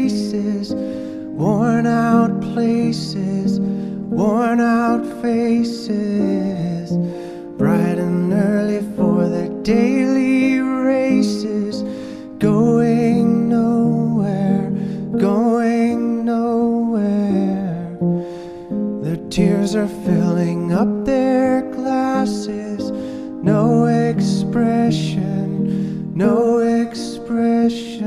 faces, worn out places, worn out faces, bright and early for their daily races, going nowhere, going nowhere. Their tears are filling up their glasses, no expression, no expression.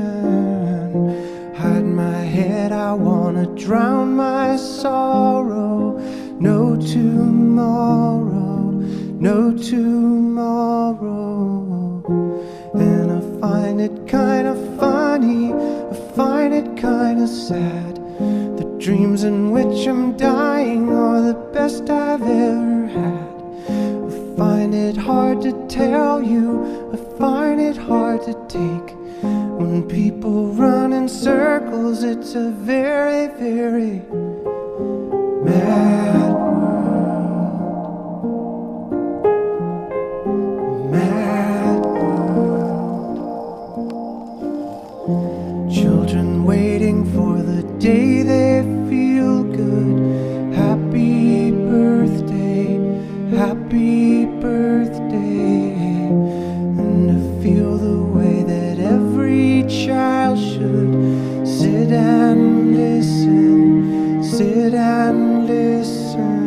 Hide my head, I wanna drown my sorrow. No tomorrow, no tomorrow. And I find it kinda funny, I find it kinda sad. The dreams in which I'm dying are the best I've ever had. I find it hard to tell you, I find it hard to take. When people run in circles, it's a very, very mad world. Mad world. Children waiting for the day they feel good. Happy birthday, happy birthday. And to feel the way that every child should sit and listen, sit and listen.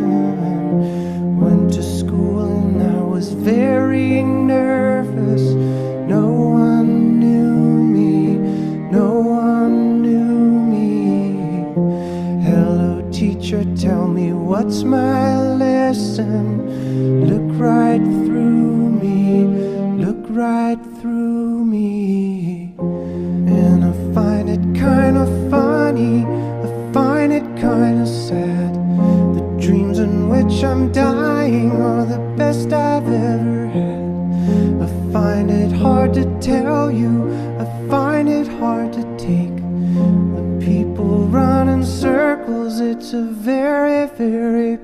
Went to school and I was very nervous. No one knew me, no one knew me. Hello teacher, tell me what's my lesson. Look right through me, look right through me. And I find it kinda funny, I find it kinda sad. The dreams in which I'm dying are the best I've ever had. I find it hard to tell you, I find it hard to take. The people run in circles, it's a very, very